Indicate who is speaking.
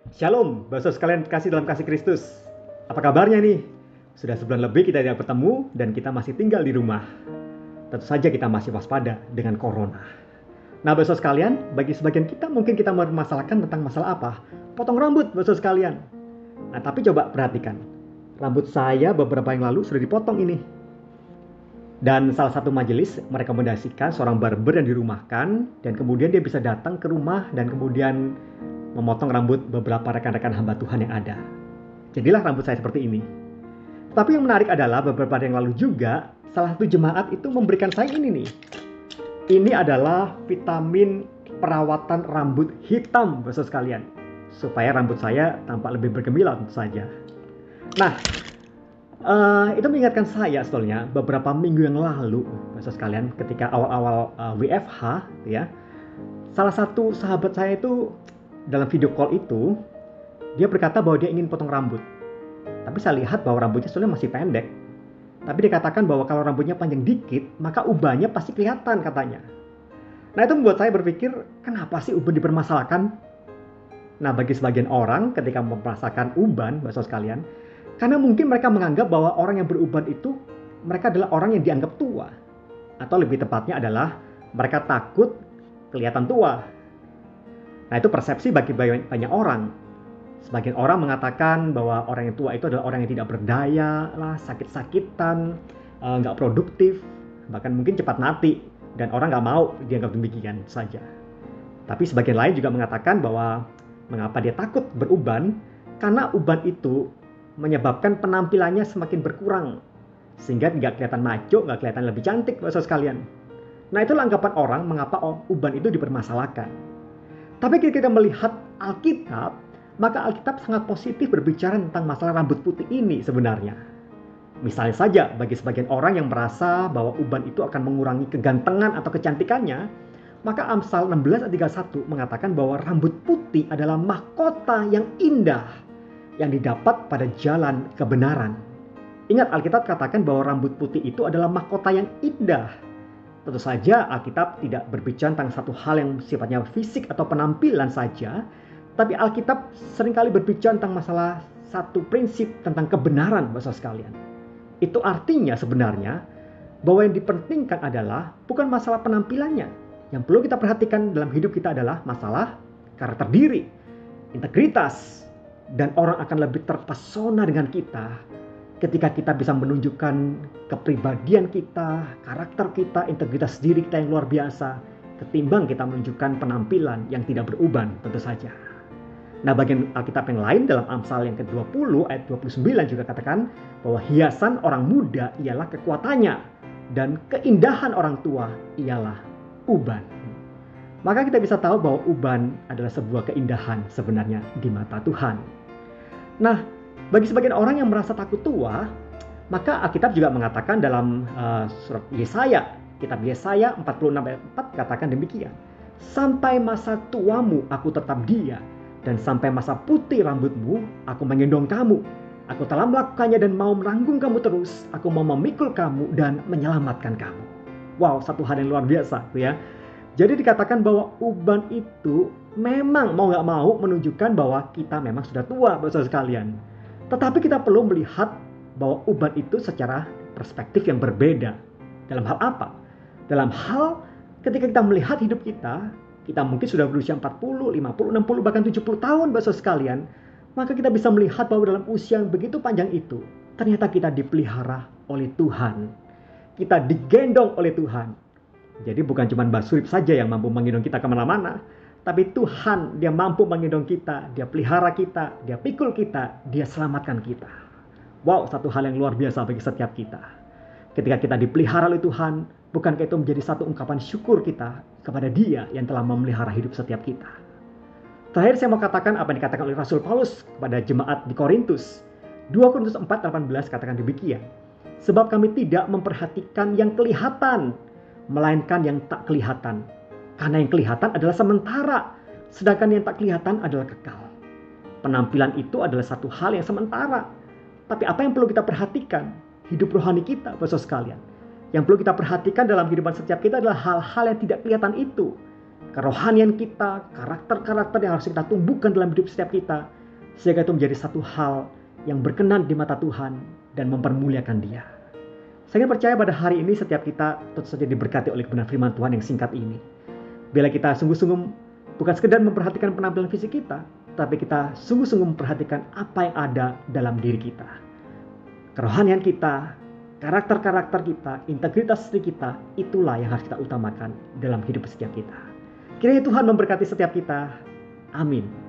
Speaker 1: Shalom, bakso sekalian kasih dalam kasih Kristus. Apa kabarnya nih? Sudah sebulan lebih kita tidak bertemu dan kita masih tinggal di rumah. Tentu saja kita masih waspada dengan corona. Nah, bakso sekalian, bagi sebagian kita mungkin kita mempermasalahkan tentang masalah apa? Potong rambut, bakso sekalian. Nah, tapi coba perhatikan. Rambut saya beberapa yang lalu sudah dipotong ini. Dan salah satu majelis merekomendasikan seorang barber yang dirumahkan dan kemudian dia bisa datang ke rumah dan kemudian memotong rambut beberapa rekan-rekan hamba Tuhan yang ada. Jadilah rambut saya seperti ini. Tapi yang menarik adalah beberapa hari yang lalu juga salah satu jemaat itu memberikan saya ini nih. Ini adalah vitamin perawatan rambut hitam, bakso sekalian, supaya rambut saya tampak lebih bergemilang tentu saja. Nah, itu mengingatkan saya sebetulnya beberapa minggu yang lalu, bakso sekalian, ketika awal-awal WFH, ya, salah satu sahabat saya itu dalam video call itu dia berkata bahwa dia ingin potong rambut. Tapi saya lihat bahwa rambutnya sebenarnya masih pendek. Tapi dikatakan bahwa kalau rambutnya panjang dikit, maka ubannya pasti kelihatan katanya. Nah, itu membuat saya berpikir, kenapa sih uban dipermasalahkan? Nah, bagi sebagian orang ketika mempermasalahkan uban, bakso sekalian, karena mungkin mereka menganggap bahwa orang yang beruban itu mereka adalah orang yang dianggap tua. Atau lebih tepatnya adalah mereka takut kelihatan tua. Nah, itu persepsi bagi banyak orang. Sebagian orang mengatakan bahwa orang yang tua itu adalah orang yang tidak berdaya lah, sakit-sakitan, nggak produktif, bahkan mungkin cepat mati. Dan orang nggak mau dianggap demikian saja. Tapi sebagian lain juga mengatakan bahwa mengapa dia takut beruban, karena uban itu menyebabkan penampilannya semakin berkurang. Sehingga nggak kelihatan maco, nggak kelihatan lebih cantik, bakso sekalian. Nah, itulah anggapan orang mengapa uban itu dipermasalahkan. Tapi ketika kita melihat Alkitab, maka Alkitab sangat positif berbicara tentang masalah rambut putih ini sebenarnya. Misalnya saja bagi sebagian orang yang merasa bahwa uban itu akan mengurangi kegantengan atau kecantikannya, maka Amsal 16 ayat 31 mengatakan bahwa rambut putih adalah mahkota yang indah yang didapat pada jalan kebenaran. Ingat, Alkitab katakan bahwa rambut putih itu adalah mahkota yang indah. Tentu saja Alkitab tidak berbicara tentang satu hal yang sifatnya fisik atau penampilan saja, tapi Alkitab seringkali berbicara tentang masalah satu prinsip tentang kebenaran, bakso sekalian. Itu artinya sebenarnya bahwa yang dipentingkan adalah bukan masalah penampilannya. Yang perlu kita perhatikan dalam hidup kita adalah masalah karakter diri, integritas, dan orang akan lebih terpesona dengan kita ketika kita bisa menunjukkan kepribadian kita, karakter kita, integritas diri kita yang luar biasa, ketimbang kita menunjukkan penampilan yang tidak beruban tentu saja. Nah, bagian Alkitab yang lain dalam Amsal yang ke-20 ayat 29 juga katakan bahwa hiasan orang muda ialah kekuatannya dan keindahan orang tua ialah uban. Maka kita bisa tahu bahwa uban adalah sebuah keindahan sebenarnya di mata Tuhan. Nah, bagi sebagian orang yang merasa takut tua, maka Alkitab juga mengatakan dalam surat Yesaya, kitab Yesaya 46 ayat 4 katakan demikian. Sampai masa tuamu aku tetap dia, dan sampai masa putih rambutmu aku menggendong kamu. Aku telah melakukannya dan mau meranggung kamu terus. Aku mau memikul kamu dan menyelamatkan kamu. Wow, satu hal yang luar biasa, ya. Jadi dikatakan bahwa uban itu memang mau nggak mau menunjukkan bahwa kita memang sudah tua, bakso sekalian. Tetapi kita perlu melihat bahwa uban itu secara perspektif yang berbeda. Dalam hal apa? Dalam hal ketika kita melihat hidup kita mungkin sudah berusia 40, 50, 60, bahkan 70 tahun, bakso sekalian. Maka kita bisa melihat bahwa dalam usia yang begitu panjang itu, ternyata kita dipelihara oleh Tuhan. Kita digendong oleh Tuhan. Jadi bukan cuma Mbak Surip saja yang mampu menggendong kita kemana-mana, tapi Tuhan, dia mampu menggendong kita, dia pelihara kita, dia pikul kita, dia selamatkan kita. Wow, satu hal yang luar biasa bagi setiap kita. Ketika kita dipelihara oleh Tuhan, bukankah itu menjadi satu ungkapan syukur kita kepada Dia yang telah memelihara hidup setiap kita. Terakhir saya mau katakan apa yang dikatakan oleh Rasul Paulus kepada jemaat di Korintus. 2 Korintus 4:18 katakan demikian. Sebab kami tidak memperhatikan yang kelihatan, melainkan yang tak kelihatan. Karena yang kelihatan adalah sementara, sedangkan yang tak kelihatan adalah kekal. Penampilan itu adalah satu hal yang sementara. Tapi apa yang perlu kita perhatikan? Hidup rohani kita, bakso sekalian. Yang perlu kita perhatikan dalam kehidupan setiap kita adalah hal-hal yang tidak kelihatan itu. Kerohanian kita, karakter-karakter yang harus kita tumbuhkan dalam hidup setiap kita. sehingga itu menjadi satu hal yang berkenan di mata Tuhan dan mempermuliakan Dia. Saya ingin percaya pada hari ini setiap kita tentu saja diberkati oleh kebenaran firman Tuhan yang singkat ini. Bila kita sungguh-sungguh bukan sekedar memperhatikan penampilan fisik kita, tapi kita sungguh-sungguh memperhatikan apa yang ada dalam diri kita. Kerohanian kita, karakter-karakter kita, integritas diri kita, itulah yang harus kita utamakan dalam hidup setiap kita. Kiranya Tuhan memberkati setiap kita. Amin.